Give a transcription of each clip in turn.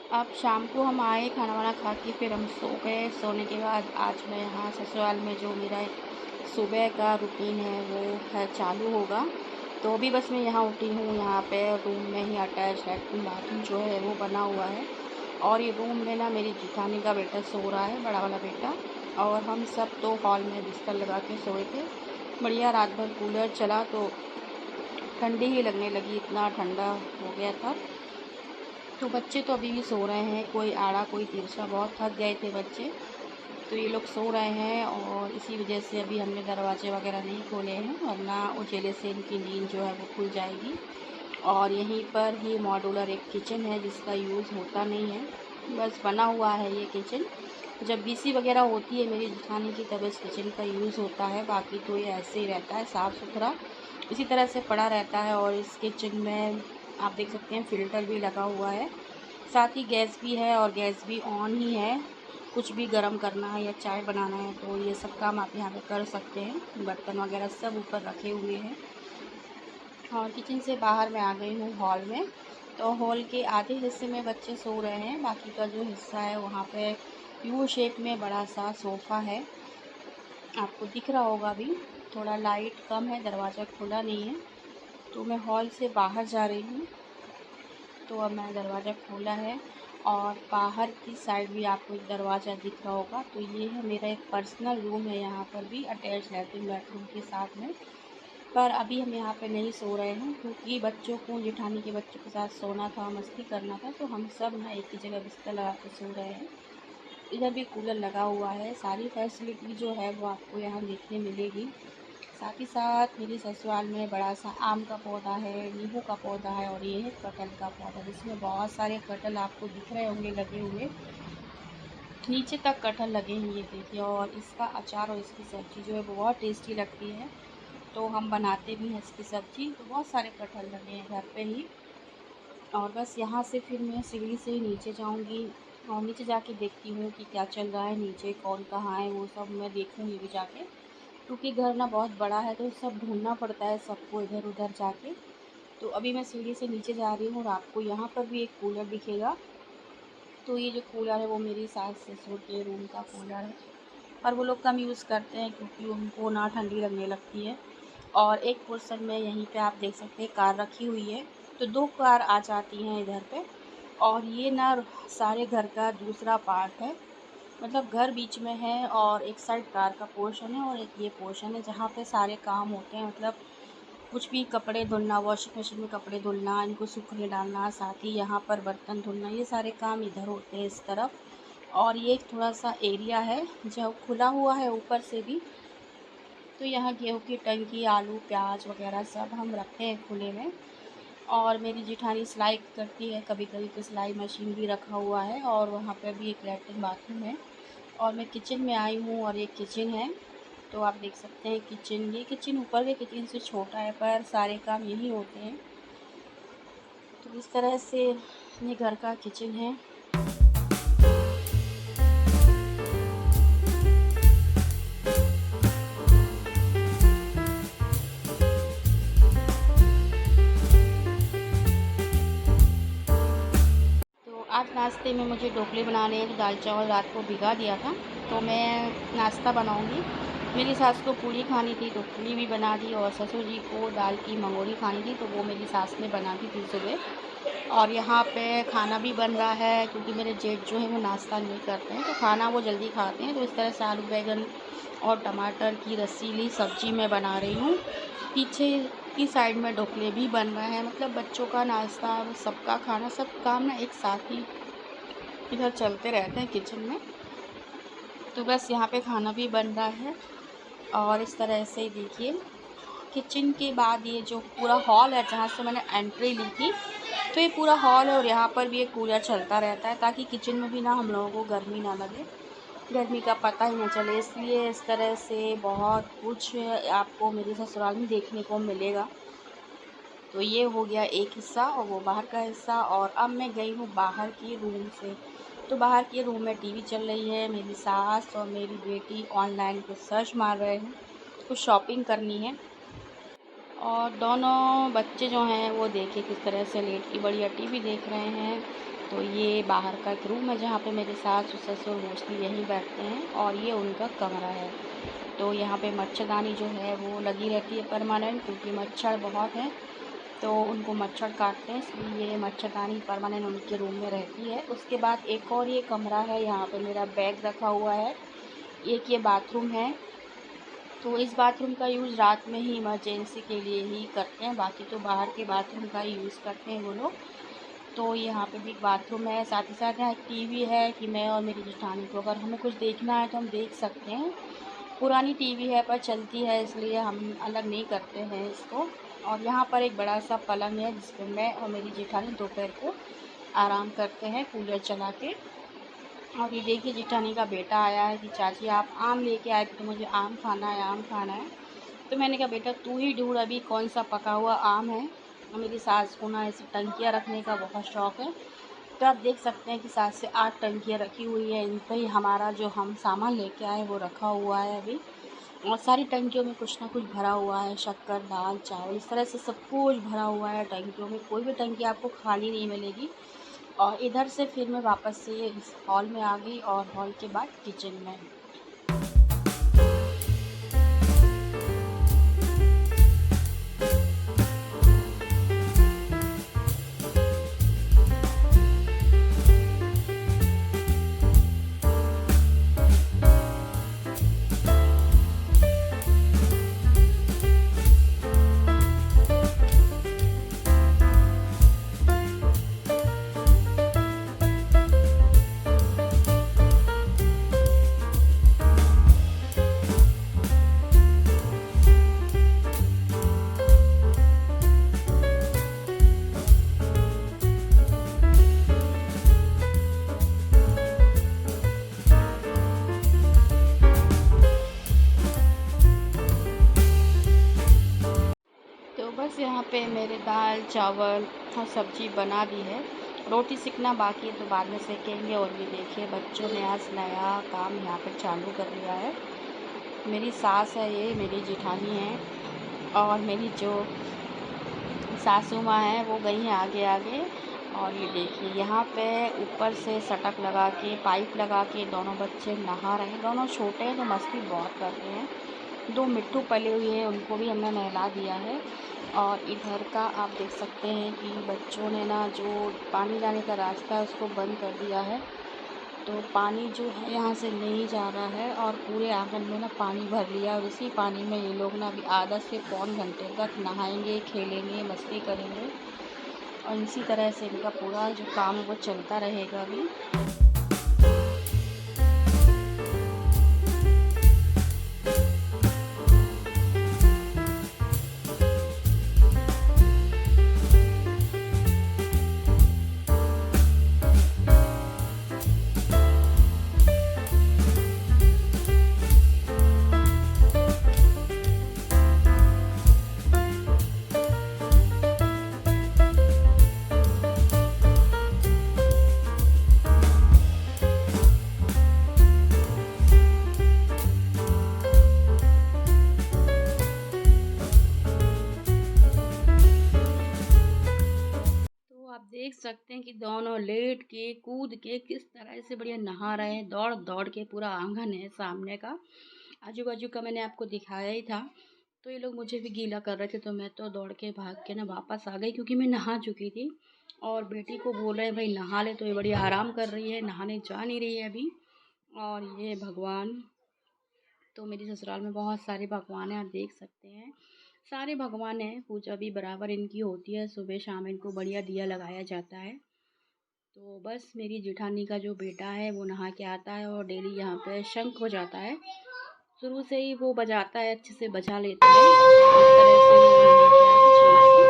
अब शाम को हम आए, खाना वाना खा के फिर हम सो गए। सोने के बाद आज मैं यहाँ ससुराल में जो मेरा सुबह का रूटीन है वो है चालू होगा। तो अभी बस मैं यहाँ उठी हूँ। यहाँ पे रूम में ही अटैच लैट्रिन बाथरूम जो है वो बना हुआ है। और ये रूम में ना मेरी जिठानी का बेटा सो रहा है, बड़ा वाला बेटा। और हम सब तो हॉल में बिस्तर लगा के सोए थे। बढ़िया रात भर कूलर चला तो ठंडी ही लगने लगी, इतना ठंडा हो गया था। तो बच्चे तो अभी भी सो रहे हैं, कोई आड़ा कोई तिरछा, बहुत थक गए थे बच्चे। तो ये लोग सो रहे हैं और इसी वजह से अभी हमने दरवाजे वगैरह नहीं खोले हैं, वरना उजेले से इनकी नींद जो है वो खुल जाएगी। और यहीं पर ही मॉड्यूलर एक किचन है जिसका यूज़ होता नहीं है, बस बना हुआ है ये किचन। जब बीसी वगैरह होती है मेरी जेठानी की तब इस किचन का यूज़ होता है, बाकी तो ये ऐसे ही रहता है साफ़ सुथरा, इसी तरह से पड़ा रहता है। और इस किचन में आप देख सकते हैं फ़िल्टर भी लगा हुआ है, साथ ही गैस भी है और गैस भी ऑन ही है। कुछ भी गर्म करना है या चाय बनाना है तो ये सब काम आप यहाँ पे कर सकते हैं। बर्तन वगैरह सब ऊपर रखे हुए हैं। और किचन से बाहर मैं आ गई हूँ हॉल में। तो हॉल के आधे हिस्से में बच्चे सो रहे हैं, बाकी का जो हिस्सा है वहाँ पे यू शेप में बड़ा सा सोफ़ा है, आपको दिख रहा होगा। अभी थोड़ा लाइट कम है, दरवाज़ा खुला नहीं है। तो मैं हॉल से बाहर जा रही हूँ, तो अब मैंने दरवाज़ा खोला है और बाहर की साइड भी आपको एक दरवाज़ा दिख रहा होगा। तो ये है मेरा एक पर्सनल रूम है, यहाँ पर भी अटैच लैट्रिन बाथरूम के साथ में। पर अभी हम यहाँ पे नहीं सो रहे हैं क्योंकि बच्चों को, जेठानी के बच्चों के साथ सोना था, मस्ती करना था, तो हम सब ना एक ही जगह बिस्तर लगा के सो रहे हैं। इधर भी कूलर लगा हुआ है, सारी फैसिलिटी जो है वो आपको यहाँ देखने मिलेगी। साथ ही साथ मेरे ससुराल में बड़ा सा आम का पौधा है, नींबू का पौधा है और ये है कटहल का पौधा, जिसमें बहुत सारे कटहल आपको दिख रहे होंगे लगे हुए, नीचे तक कटहल लगे हैं ये देखिए। और इसका अचार और इसकी सब्ज़ी जो है वो बहुत टेस्टी लगती है, तो हम बनाते भी हैं इसकी सब्ज़ी। तो बहुत सारे कटहल लगे हैं घर पे ही। और बस यहाँ से फिर मैं सीढ़ी से ही नीचे जाऊँगी और नीचे जाके देखती हूँ कि क्या चल रहा है, नीचे कौन कहाँ है, वो सब मैं देखूँगी भी जाके, क्योंकि घर ना बहुत बड़ा है तो सब ढूंढना पड़ता है सबको इधर उधर जाके। तो अभी मैं सीढ़ी से नीचे जा रही हूँ और आपको यहाँ पर भी एक कूलर दिखेगा। तो ये जो कूलर है वो मेरी सास ससुर के रूम का कूलर है, पर वो लोग कम यूज़ करते हैं क्योंकि उनको ना ठंडी लगने लगती है। और एक पोर्शन में यहीं पे आप देख सकते हैं कार रखी हुई है, तो 2 कार आ जाती हैं इधर पे। और ये ना सारे घर का दूसरा पार्ट है, मतलब घर बीच में है और एक साइड कार का पोर्शन है और एक ये पोर्शन है जहाँ पे सारे काम होते हैं। मतलब कुछ भी कपड़े धुलना, वॉशिंग मशीन में कपड़े धुलना, इनको सूखने डालना, साथ ही यहाँ पर बर्तन धुलना, ये सारे काम इधर होते हैं इस तरफ। और ये एक थोड़ा सा एरिया है जो खुला हुआ है ऊपर से भी, तो यहाँ गेहूँ की टंकी, आलू प्याज वगैरह सब हम रखते हैं खुले में। और मेरी जेठानी सिलाई करती है कभी कभी, तो सिलाई मशीन भी रखा हुआ है और वहाँ पर भी एक लैट्रिन बाथरूम है। और मैं किचन में आई हूँ और ये किचन है, तो आप देख सकते हैं किचन, ये किचन ऊपर के किचन से छोटा है पर सारे काम यही होते हैं। तो इस तरह से ये घर का किचन है। तो आज नाश्ते में मुझे ढोकले बनाने हैं, तो दाल चावल रात को भिगा दिया था, तो मैं नाश्ता बनाऊंगी। मेरी सास को पूड़ी खानी थी तो पूड़ी भी बना दी, और ससुर जी को दाल की मंगोरी खानी थी तो वो मेरी सास ने बना दी थी सुबह। और यहाँ पे खाना भी बन रहा है क्योंकि मेरे जेठ जो है वो नाश्ता नहीं करते हैं, तो खाना वो जल्दी खाते हैं। तो इस तरह से आलू बैंगन और टमाटर की रसीली सब्ज़ी मैं बना रही हूँ। पीछे की साइड में ढोकले भी बन रहे हैं, मतलब बच्चों का नाश्ता, सबका खाना, सब काम ना एक साथ ही इधर चलते रहते हैं किचन में। तो बस यहाँ पे खाना भी बन रहा है। और इस तरह से ही देखिए, किचन के बाद ये जो पूरा हॉल है जहाँ से मैंने एंट्री ली थी, तो ये पूरा हॉल है और यहाँ पर भी एक कूलर चलता रहता है ताकि किचन में भी ना हम लोगों को गर्मी ना लगे, गर्मी का पता ही ना चले। इसलिए इस तरह से बहुत कुछ आपको मेरे ससुराल में देखने को मिलेगा। तो ये हो गया एक हिस्सा और वो बाहर का हिस्सा। और अब मैं गई हूँ बाहर के रूम से, तो बाहर के रूम में टीवी चल रही है, मेरी सास और मेरी बेटी ऑनलाइन कुछ सर्च मार रहे हैं, कुछ शॉपिंग करनी है। और दोनों बच्चे जो हैं वो देखिए किस तरह से लेट के बढ़िया टीवी देख रहे हैं। तो ये बाहर का एक रूम है जहाँ पे मेरे सास ससुर मोस्टली यहीं बैठते हैं, और ये उनका कमरा है। तो यहाँ पे मच्छरदानी जो है वो लगी रहती है परमानेंट, क्योंकि मच्छर बहुत हैं तो उनको मच्छर काटते हैं, इसलिए ये मच्छरदानी परमानेंट उनके रूम में रहती है। उसके बाद एक और ये कमरा है, यहाँ पे मेरा बैग रखा हुआ है। एक ये बाथरूम है, तो इस बाथरूम का यूज़ रात में ही इमरजेंसी के लिए ही करते हैं, बाकी तो बाहर के बाथरूम का ही यूज़ करते हैं वो लोग। तो यहाँ पे भी एक बाथरूम है, साथ ही साथ यहाँ एक टीवी है कि मैं और मेरी जेठानी को अगर हमें कुछ देखना है तो हम देख सकते हैं। पुरानी टीवी है पर चलती है, इसलिए हम अलग नहीं करते हैं इसको। और यहाँ पर एक बड़ा सा पलंग है जिस पे मैं और मेरी जेठानी दोपहर को आराम करते हैं कूलर चला के। और ये देखिए जेठानी का बेटा आया है कि चाची आप आम लेके आए थे तो मुझे आम खाना है, आम खाना है। तो मैंने कहा बेटा तू ही ढूंढ अभी कौन सा पका हुआ आम है। और मेरी सास को ना ऐसी टंकियाँ रखने का बहुत शौक़ है, तो आप देख सकते हैं कि 7 से 8 टंकियाँ रखी हुई है। इन पर ही हमारा जो हम सामान लेके आए वो रखा हुआ है अभी। और सारी टंकियों में कुछ ना कुछ भरा हुआ है, शक्कर, दाल, चावल, इस तरह से सब कुछ भरा हुआ है टंकियों में। कोई भी टंकी आपको खाली नहीं मिलेगी। और इधर से फिर मैं वापस से इस हॉल में आ गई और हॉल के बाद किचन में। तो बस यहाँ पे मेरे दाल चावल और सब्ज़ी बना दी है। रोटी सेकना बाकी है तो बाद में सेकेंगे। और ये देखिए बच्चों ने आज नया काम यहाँ पर चालू कर लिया है। मेरी सास है, ये मेरी जेठानी है, और मेरी जो सासू माँ है वो गई हैं आगे आगे। और ये देखिए यहाँ पे ऊपर से सटक लगा के पाइप लगा के दोनों बच्चे नहा रहे हैं। दोनों छोटे हैं तो मस्ती बहुत कर रहे हैं। 2 मिट्ठू पले हुए हैं, उनको भी हमने नहला दिया है। और इधर का आप देख सकते हैं कि बच्चों ने ना जो पानी जाने का रास्ता है उसको बंद कर दिया है, तो पानी जो है यहाँ से नहीं जा रहा है। और पूरे आंगन में ना पानी भर लिया, और इसी पानी में ये लोग ना अभी आधा से पौन घंटे तक नहाएंगे, खेलेंगे, मस्ती करेंगे। और इसी तरह से इनका पूरा जो काम है वो चलता रहेगा अभी। तो आप देख सकते हैं कि दोनों लेट के कूद के किस तरह से बढ़िया नहा रहे हैं, दौड़ दौड़ के। पूरा आंगन है सामने का, आजू बाजू का मैंने आपको दिखाया ही था। तो ये लोग मुझे भी गीला कर रहे थे, तो मैं तो दौड़ के भाग के ना वापस आ गई, क्योंकि मैं नहा चुकी थी। और बेटी को बोल रहे हैं भाई नहा ले, तो ये बढ़िया आराम कर रही है, नहाने जा नहीं रही है अभी। और ये भगवान, तो मेरी ससुराल में बहुत सारे भगवान हैं, आप देख सकते हैं सारे भगवान हैं। पूजा भी बराबर इनकी होती है, सुबह शाम इनको बढ़िया दिया लगाया जाता है। तो बस मेरी जेठानी का जो बेटा है वो नहा के आता है और डेली यहाँ पे शंख बजाता है। शुरू से ही वो बजाता है, अच्छे से बजा लेता है। इस तरह से वो नहा के आया था शंख से।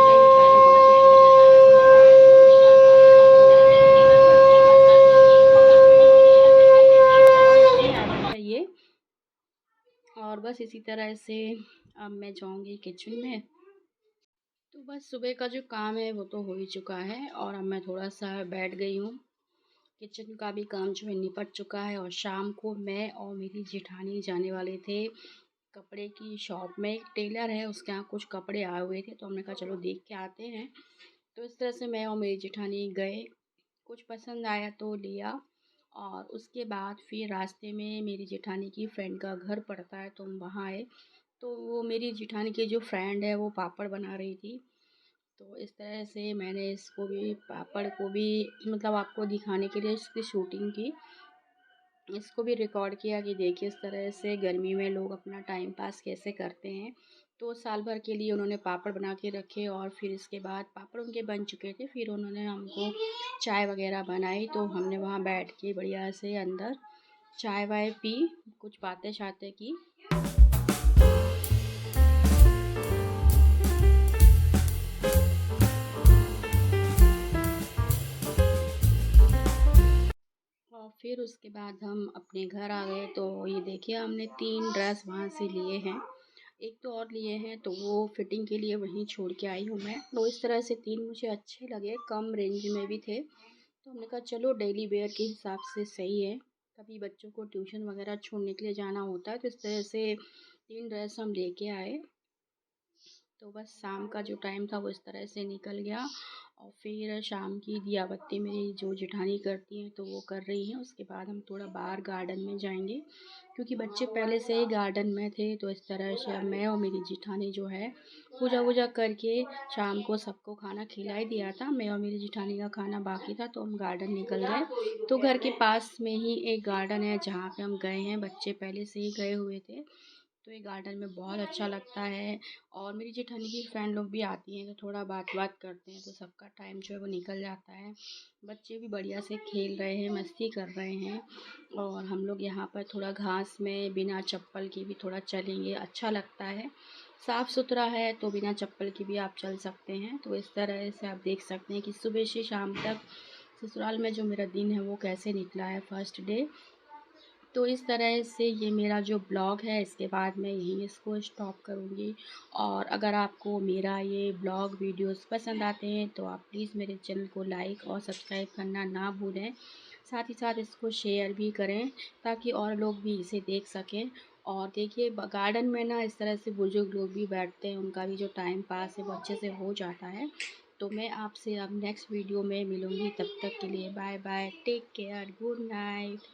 यही पहले 2 से 3 दिन से ऐसे ही आ रहे हैं। है ये। और बस इसी तरह से अब मैं जाऊंगी किचन में। तो बस सुबह का जो काम है वो तो हो ही चुका है, और अब मैं थोड़ा सा बैठ गई हूँ। किचन का भी काम जो है निपट चुका है। और शाम को मैं और मेरी जेठानी जाने वाले थे कपड़े की शॉप में। एक टेलर है, उसके यहाँ कुछ कपड़े आए हुए थे, तो हमने कहा चलो देख के आते हैं। तो इस तरह से मैं और मेरी जेठानी गए कुछ पसंद आया तो लिया। और उसके बाद फिर रास्ते में मेरी जेठानी की फ्रेंड का घर पड़ता है, तो हम वहाँ आए। तो वो मेरी जेठानी की जो फ्रेंड है वो पापड़ बना रही थी। तो इस तरह से मैंने इसको भी, पापड़ को भी, मतलब आपको दिखाने के लिए इसकी शूटिंग की, इसको भी रिकॉर्ड किया कि देखिए इस तरह से गर्मी में लोग अपना टाइम पास कैसे करते हैं। तो साल भर के लिए उन्होंने पापड़ बना के रखे और फिर इसके बाद पापड़ उनके बन चुके थे, फिर उन्होंने हमको चाय वगैरह बनाई। तो हमने वहाँ बैठ के बढ़िया से अंदर चाय वाय पी, कुछ बातें शातें की। और फिर उसके बाद हम अपने घर आ गए। तो ये देखिए हमने 3 ड्रेस वहाँ से लिए हैं, एक तो और लिए हैं, तो वो फिटिंग के लिए वहीं छोड़ के आई हूँ मैं। तो इस तरह से 3 मुझे अच्छे लगे, कम रेंज में भी थे। तो हमने कहा चलो डेली वेयर के हिसाब से सही है, कभी बच्चों को ट्यूशन वगैरह छोड़ने के लिए जाना होता है। तो इस तरह से 3 ड्रेस हम लेके आए। तो बस शाम का जो टाइम था वो इस तरह से निकल गया। और फिर शाम की दिया बत्ती मेरी जो जेठानी करती हैं तो वो कर रही हैं। उसके बाद हम थोड़ा बाहर गार्डन में जाएंगे, क्योंकि बच्चे पहले से ही गार्डन में थे। तो इस तरह से अब मैं और मेरी जेठानी जो है पूजा वूजा करके शाम को सबको खाना खिला ही दिया था। मैं और मेरी जेठानी का खाना बाकी था, तो हम गार्डन निकल गए। तो घर के पास में ही एक गार्डन है जहाँ पे हम गए हैं, बच्चे पहले से ही गए हुए थे। तो ये गार्डन में बहुत अच्छा लगता है। और मेरी जेठानी की फ्रेंड लोग भी आती हैं, तो थोड़ा बात बात करते हैं, तो सबका टाइम जो है वो निकल जाता है। बच्चे भी बढ़िया से खेल रहे हैं, मस्ती कर रहे हैं। और हम लोग यहाँ पर थोड़ा घास में बिना चप्पल के भी थोड़ा चलेंगे, अच्छा लगता है। साफ़ सुथरा है तो बिना चप्पल के भी आप चल सकते हैं। तो इस तरह से आप देख सकते हैं कि सुबह से शाम तक ससुराल में जो मेरा दिन है वो कैसे निकला है, फर्स्ट डे। तो इस तरह से ये मेरा जो ब्लॉग है, इसके बाद मैं यहीं इसको स्टॉप करूँगी। और अगर आपको मेरा ये ब्लॉग वीडियोस पसंद आते हैं तो आप प्लीज़ मेरे चैनल को लाइक और सब्सक्राइब करना ना भूलें। साथ ही साथ इसको शेयर भी करें ताकि और लोग भी इसे देख सकें। और देखिए गार्डन में ना इस तरह से बुजुर्ग लोग भी बैठते हैं, उनका भी जो टाइम पास है वो अच्छे से हो जाता है। तो मैं आपसे अब नेक्स्ट वीडियो में मिलूँगी, तब तक के लिए bye bye, take care, good night.